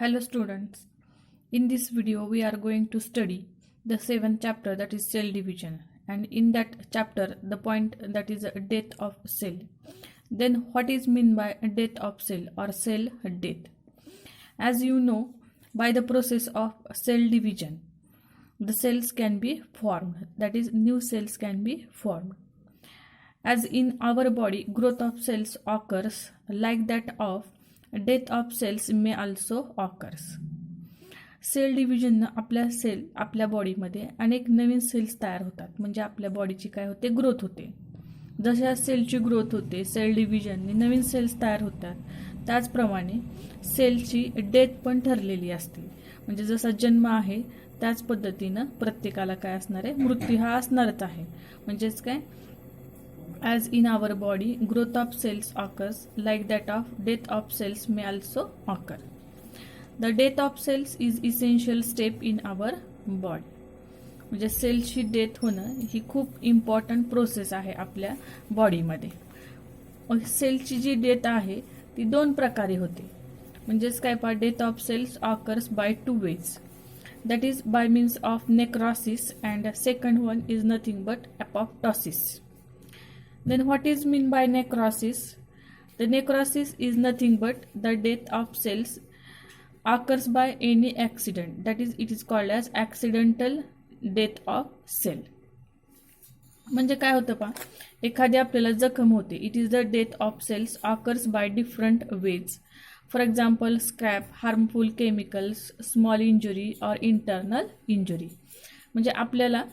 Hello students, in this video we are going to study the 7th chapter, that is cell division, and in that chapter the point that is death of cell. Then what is meant by death of cell or cell death? As you know, by the process of cell division the cells can be formed, that is new cells can be formed. As in our body growth of cells occurs, like that of death of cells may also occurs. Cell division आपल्या बॉडीमध्ये अनेक नवीन cells तयार होतात, म्हणजे आपल्या बॉडीची काय होते, ग्रोथ होते. जशा सेलची ग्रोथ होते सेल डिव्हिजनने नवीन सेल्स तयार होतात, त्याचप्रमाणे सेलची डेथ पण ठरलेली असते. म्हणजे जसा जन्म आहे त्याच पद्धतीनं प्रत्येकाला काय असणार आहे, मृत्यू हा असणारच आहे. म्हणजेच काय, as in our body growth of cells occurs, like that of death of cells may also occur. The death of cells is essential step in our body. म्हणजे सेलची डेथ होणं ही खूप इम्पॉर्टंट प्रोसेस आहे आपल्या बॉडीमध्ये. सेलची जी डेथ आहे ती दोन प्रकारे होते. म्हणजेच काय पहा, death of cells occurs by two ways, that is by means of necrosis, and second one is nothing but apoptosis. Then what is mean by necrosis? The necrosis is nothing but the death of cells occurs by any accident, that is it is called as accidental death of cell. म्हणजे काय होतं पहा, एखादी आपल्याला जखम होते, it is the death of cells occurs by different ways. For example scrap, harmful chemicals, small injury और internal injury. म्हणजे आपल्याला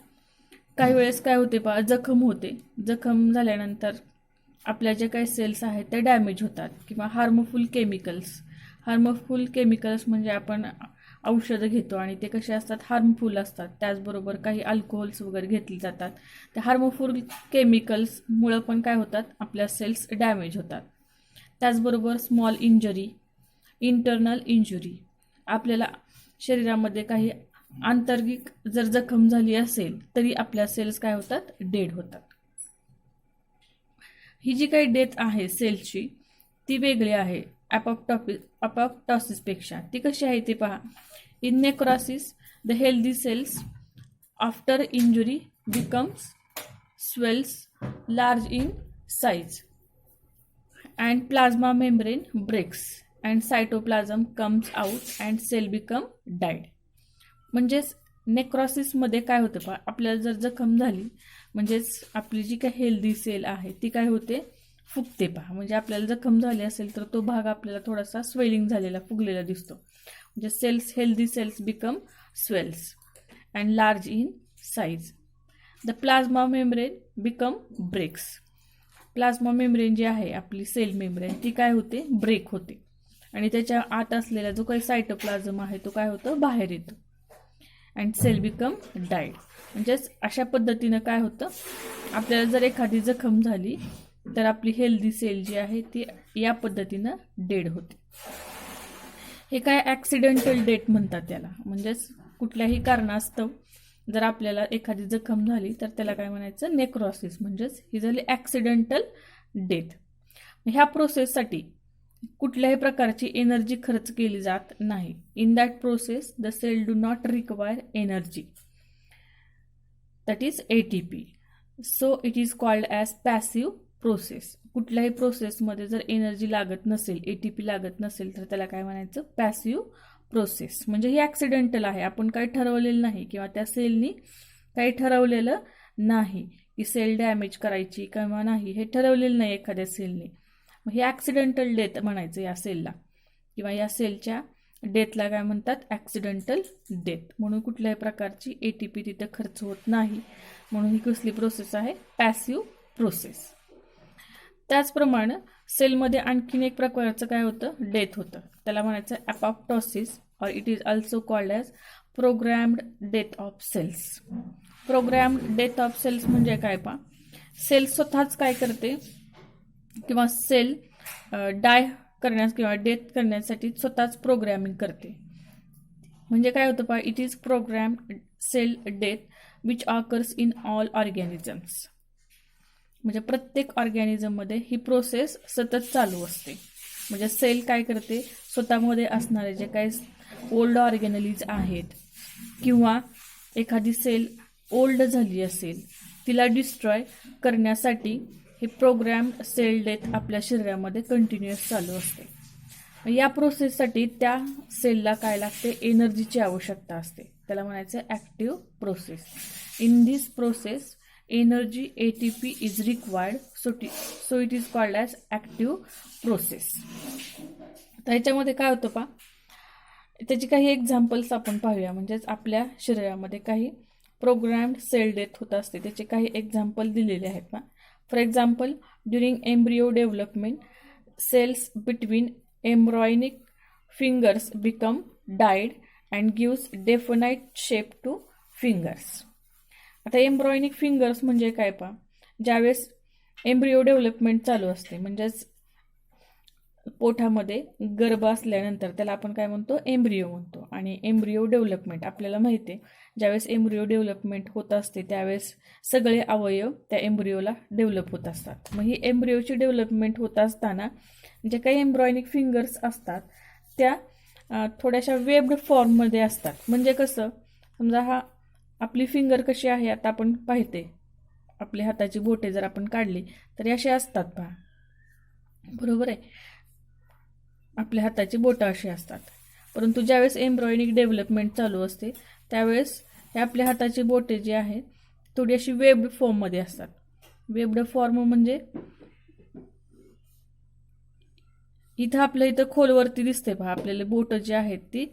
काही वेळेस काय होते पहा, जखम होते, जखम झाल्यानंतर आपल्या जे काही सेल्स आहेत ते डॅमेज होतात. किंवा हार्मफुल केमिकल्स म्हणजे आपण औषधं घेतो आणि ते कसे असतात, हार्मफुल असतात. त्याचबरोबर काही अल्कोहोल्स वगैरे घेतली जातात. त्या हार्मफुल केमिकल्समुळं पण काय होतात, आपल्या सेल्स डॅमेज होतात. त्याचबरोबर स्मॉल इंजुरी, इंटरनल इंजुरी, आपल्याला शरीरामध्ये काही आंतरिक जर जखम झाली असेल तरी आपल्या सेल्स काय होतात, डेड होतात. ही जी काही डेथ आहे सेलची ती वेगळी आहे अपॉप्टॉसिस पेक्षा. ती कशी आहे ते पहा. In necrosis the healthy cells after injury becomes swells large in size and plasma membrane breaks and cytoplasm comes out and cell become died. म्हणजेच नेक्रोसिसमध्ये काय होतं पहा, आपल्याला जर जखम झाली म्हणजेच आपली जी काही हेल्दी सेल आहे ती काय होते, फुगते पहा. म्हणजे आपल्याला जखम झाली असेल तर तो भाग आपल्याला थोडासा स्वेलिंग झालेला, फुगलेला दिसतो. म्हणजे cells, healthy cells become swells and large in size. The plasma membrane become breaks. Plasma membrane जी आहे आपली सेल मेम्ब्रेन ती काय होते, ब्रेक होते आणि त्याच्या आत असलेला जो काही सायटोप्लाझम आहे तो काय होतं, बाहेर येतो. And cell become died. म्हणजेच अशा पद्धतीनं काय होतं, आपल्याला जर एखादी जखम झाली तर आपली हेल्दी सेल जी आहे ती या पद्धतीनं डेड होते. हे काय ॲक्सिडेंटल डेथ म्हणतात त्याला. म्हणजेच कुठल्याही कारणास्तव जर आपल्याला एखादी जखम झाली तर त्याला काय म्हणायचं, नेक्रोसिस. म्हणजेच ही झाली ॲक्सिडेंटल डेथ. ह्या प्रोसेससाठी कुठल्याही प्रकारची एनर्जी खर्च केली जात नाही. In that process the cell do not require energy, that is ATP. So it is called as passive process. कुठल्याही प्रोसेसमध्ये जर एनर्जी लागत नसेल, ATP लागत नसेल तर त्याला काय म्हणायचं, पॅसिव्ह प्रोसेस. म्हणजे ही ॲक्सिडेंटल आहे, आपण काही ठरवलेलं नाही किंवा त्या सेलनी काही ठरवलेलं नाही की सेल डॅमेज करायची किंवा नाही, हे ठरवलेलं नाही एखाद्या सेलने. मग हे ॲक्सिडेंटल डेथ म्हणायचं या सेलला, किंवा या सेलच्या डेथला काय म्हणतात, ॲक्सिडेंटल डेथ. म्हणून कुठल्याही प्रकारची ATP तिथे खर्च होत नाही. म्हणून ही कसली प्रोसेस आहे, पॅसिव्ह प्रोसेस. त्याचप्रमाणे सेलमध्ये आणखीन एक प्रकारचं काय होतं, डेथ होतं, त्याला म्हणायचं अपॉप्टॉसिस, और it is also called as programmed death of cells. Programmed death of cells म्हणजे काय पहा, सेल स्वतःच काय करते किंवा सेल डाय करण्यास किंवा डेथ करण्यासाठी स्वतःच प्रोग्रॅमिंग करते. म्हणजे काय होतं पहा, it is programmed cell death which occurs in all organisms. म्हणजे प्रत्येक ऑर्गॅनिझममध्ये ही प्रोसेस सतत चालू असते. म्हणजे सेल काय करते, स्वतःमध्ये असणारे जे काही ओल्ड ऑर्गॅनलीज आहेत किंवा एखादी सेल ओल्ड झाली असेल तिला डिस्ट्रॉय करण्यासाठी हे प्रोग्रॅम्ड सेल डेथ आपल्या शरीरामध्ये कंटिन्युअस चालू असते. या प्रोसेससाठी त्या सेलला काय लागते, एनर्जीची आवश्यकता असते. त्याला म्हणायचं active process. In this process energy ATP is required, so it is called as active process. तर ह्याच्यामध्ये काय होतं पहा, त्याची काही एक्झाम्पल्स आपण पाहूया. म्हणजेच आपल्या शरीरामध्ये काही प्रोग्रॅम्ड सेल डेथ होत असते, त्याचे काही एक्झाम्पल दिलेले आहेत ना. For example, during embryo development cells between embryonic fingers become died and gives definite shape to fingers. आता एम्ब्रॉयनिक फिंगर्स म्हणजे काय पहा, ज्यावेळेस एम्ब्रियो डेव्हलपमेंट चालू असते, म्हणजेच पोटामध्ये गर्भ असल्यानंतर त्याला आपण काय म्हणतो, एम्ब्रियो म्हणतो. आणि एम्ब्रियो डेव्हलपमेंट आपल्याला माहिती आहे, ज्यावेळेस एम्ब्रियो डेव्हलपमेंट होत असते त्यावेळेस सगळे अवयव त्या एम्ब्रियोला डेव्हलप होत असतात. मग ही एम्ब्रियोची डेव्हलपमेंट होत असताना जे काही एम्ब्रॉयनिक फिंगर्स असतात त्या थोड्याशा वेब्ड फॉर्ममध्ये असतात. म्हणजे कसं, समजा हा आपली फिंगर कशी आहे आता आपण पाहते, आपली हाताची बोटे जर आपण काढली तर अशी असतात पहा, बरोबर आहे, आपल्या हाताची बोटं अशी असतात. परंतु ज्यावेळेस एम्ब्रॉयनिक डेव्हलपमेंट चालू असते त्यावेळेस हे आपल्या हाताची बोटे जी आहेत थोडी अशी वेब्ड फॉर्ममध्ये असतात. वेब्ड फॉर्म म्हणजे इथं आपल्या इथं खोलवरती दिसते पहा, आपल्याला बोटं जी आहेत ती,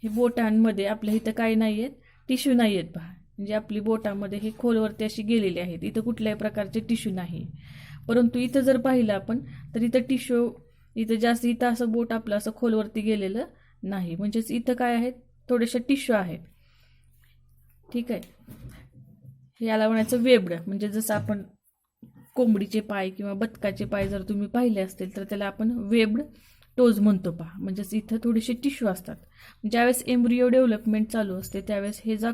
हे बोटांमध्ये आपल्या इथं काही नाही आहेत, टिश्यू नाही आहेत पहा. म्हणजे आपली बोटामध्ये हे खोलवरती अशी गेलेली आहेत, इथं कुठल्याही प्रकारचे टिश्यू नाही. परंतु इथं जर पाहिलं आपण तर इथं टिश्यू, इथं जास्त, इथं असं बोट आपलं असं खोलवरती गेलेलं नाही. म्हणजेच इथं काय आहेत, थोडेसे टिश्यू आहेत. ठीक आहे, याला म्हणायचं वेब्ड. म्हणजे जसं आपण कोंबडीचे पाय किंवा बदकाचे पाय जर तुम्ही पाहिले असतील तर त्याला आपण वेब्ड टोज म्हणतो पहा. म्हणजेच इथं थोडेसे टिश्यू असतात. ज्यावेळेस एम्ब्रियो डेव्हलपमेंट चालू असते त्यावेळेस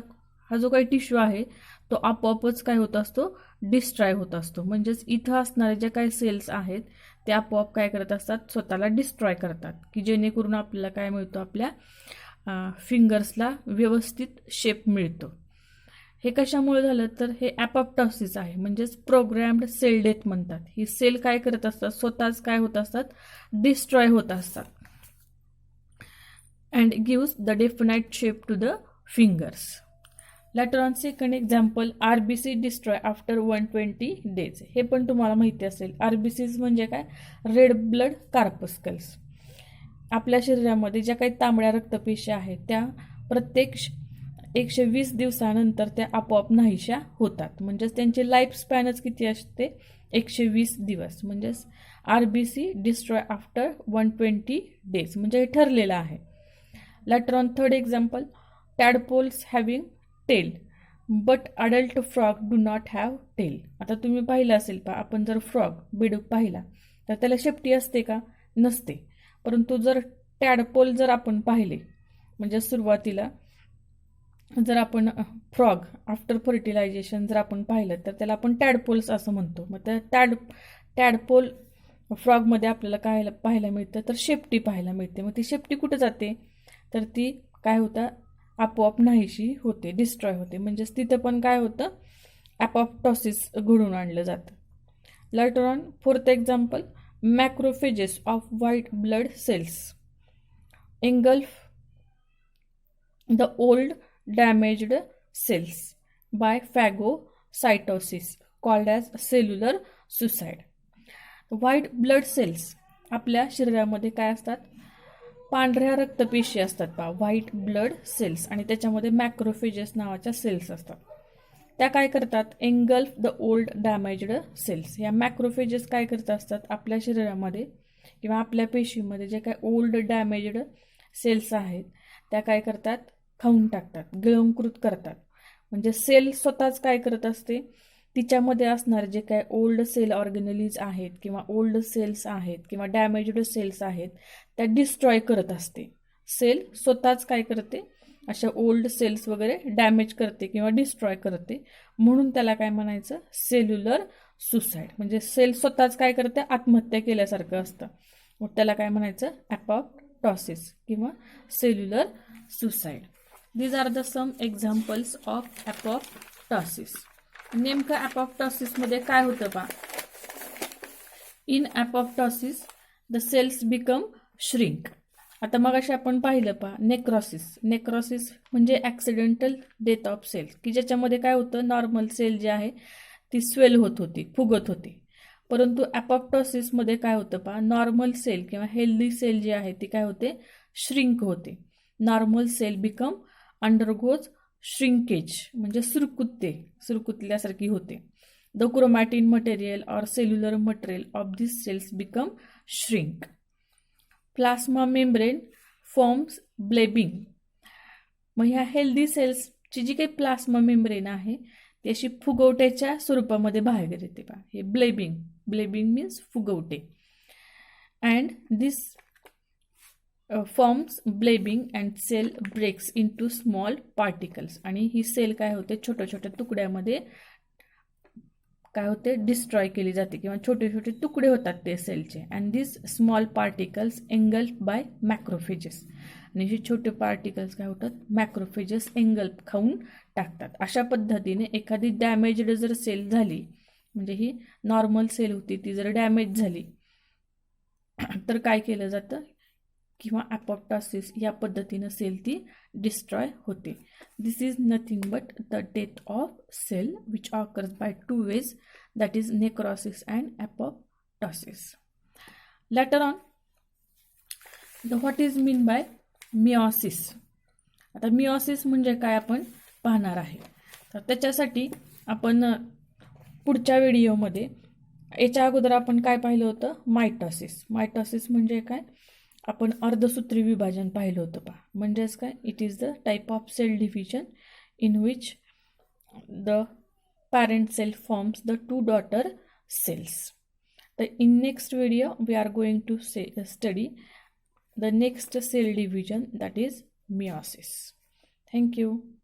हा जो काही टिश्यू आहे तो आपोआपच काय होत असतो, डिस्ट्रॉय होत असतो. म्हणजेच इथं असणारे जे काही सेल्स आहेत ते आपोआप काय करत असतात, स्वतःला डिस्ट्रॉय करतात, की जेणेकरून आपल्याला काय मिळतो, आपल्या फिंगर्सला व्यवस्थित शेप मिळतो. हे कशामुळे झालं तर हे ॲपोप्टोसिस आहे, म्हणजेच प्रोग्रॅम्ड सेल डेथ म्हणतात. ही सेल काय करत असतात, स्वतःच काय होत असतात, डिस्ट्रॉय होत असतात. And gives the definite shape to the fingers. Later on second example, RBC destroy after 120 days. हे पण तुम्हाला माहिती असेल. RBCs म्हणजे काय, रेड ब्लड कार्पस्कल्स. आपल्या शरीरामध्ये ज्या काही तांबड्या रक्तपेशी आहेत त्या प्रत्येक 120 दिवसानंतर त्या आपोआप नाहीशा होतात. म्हणजेच त्यांची लाईफ स्पॅनच किती असते, 120 दिवस. म्हणजेच RBC डिस्ट्रॉय आफ्टर 120 days म्हणजे हे ठरलेलं आहे. Later on third example, tadpoles having tail but adult frog do not have tail. आता तुम्ही पाहिलं असेल पहा, आपण जर फ्रॉग, बेडूक पाहिला तर त्याला शेपटी असते का, नसते. परंतु जर टॅडपोल जर आपण पाहिले, म्हणजे सुरुवातीला जर आपण फ्रॉग आफ्टर फर्टिलायझेशन जर आपण पाहिलं तर त्याला आपण टॅडपोल्स असं म्हणतो. मग त्या टॅडपोल फ्रॉगमध्ये आपल्याला काय पाहायला मिळतं तर शेपटी पाहायला मिळते. मग ती शेपटी कुठं जाते तर ती काय होतं, आपोआप नाहीशी होते, डिस्ट्रॉय होते. म्हणजेच तिथं पण काय होतं, ॲपोप्टोसिस घडून आणलं जातं. Later on fourth example, macrophages of white blood cells engulf the old damaged cells by phagocytosis called as cellular suicide. White blood cells आपल्या शरीरामध्ये काय असतात, पांढऱ्या रक्तपेशी असतात पहा, व्हाईट ब्लड सेल्स. आणि त्याच्यामध्ये मॅक्रोफेजेस नावाच्या सेल्स असतात. त्या काय करतात, engulf the old damaged cells. या मॅक्रोफेजेस काय करत असतात, आपल्या शरीरामध्ये किंवा आपल्या पेशीमध्ये जे काय ओल्ड डॅमेज्ड सेल्स आहेत त्या काय करतात, खाऊन टाकतात, गिळंकृत करतात. म्हणजे सेल स्वतःच काय करत असते, तिच्यामध्ये असणारे जे काय ओल्ड सेल ऑर्गॅनलीज आहेत किंवा ओल्ड सेल्स आहेत किंवा डॅमेज्ड सेल्स आहेत त्या डिस्ट्रॉय करत असते. सेल स्वतःच काय करते, अशा ओल्ड सेल्स वगैरे डॅमेज करते किंवा डिस्ट्रॉय करते. म्हणून त्याला काय म्हणायचं, सेल्युलर सुसाईड. म्हणजे सेल स्वतःच काय करते, आत्महत्या केल्यासारखं असतं. मग त्याला काय म्हणायचं, ॲपोप्टॉसिस किंवा cellular suicide. These are the some examples of apoptosis. नेमकं ॲपोप्टॉसिसमध्ये काय होतं पहा. In apoptosis the cells become shrink. आता मगाशी आपण पाहिलं पहा नेक्रॉसिस. नेक्रॉसिस म्हणजे ॲक्सिडेंटल डेथ ऑफ सेल्स, की ज्याच्यामध्ये काय होतं, नॉर्मल सेल जे आहे ती स्वेल होत होती, फुगत होती. परंतु ॲपोप्टॉसिसमध्ये काय होतं पहा, नॉर्मल सेल किंवा हेल्दी सेल जी आहे ती काय होते, श्रिंक होते. Normal cell become undergoes shrinkage म्हणजे सुरकुतल्यासारखी होते. द क्रोमॅटिन मटेरियल और cellular material of this cells become shrink. Plasma membrane forms blebbing. मग ह्या हेल्दी सेल्सची जी काही प्लास्मा मेम्ब्रेन आहे ती अशी फुगवट्याच्या स्वरूपामध्ये बाहेर येते पहा. हे ब्लेबिंग मीन्स फुगवटे. And this forms blebbing and cell breaks into small particles. आणि ही सेल काय होते, छोट्या छोट्या तुकड्यामध्ये काय होते, डिस्ट्रॉय केली जाते किंवा छोटे छोटे तुकडे होतात ते सेलचे. And this small particles engulf by macrophages. आणि हे छोटे पार्टिकल्स काय होतात, मॅक्रोफेजेस एंगल्फ खाऊन टाकतात. अशा पद्धतीने एखादी डॅमेज्ड जर सेल झाली, म्हणजे ही नॉर्मल सेल होती ती जर डॅमेज झाली तर काय केलं जातं, किंवा ॲपोप्टॉसिस या पद्धतीनं सेल ती डिस्ट्रॉय होते. This is nothing but the death of cell which occurs by 2 ways, that is necrosis and apoptosis. Later on what is mean by meiosis. आता मिओसिस म्हणजे काय आपण पाहणार आहे. तर त्याच्यासाठी आपण पुढच्या व्हिडिओमध्ये, याच्या अगोदर आपण काय पाहिलं होतं, मायटॉसिस. मायटॉसिस म्हणजे काय, आपण अर्धसूत्री विभाजन पाहिलं होतं पहा. म्हणजेच काय, it is the type of cell division in which the parent cell forms the 2 daughter cells. In next video we are going to study the next cell division, that is meiosis. Thank you.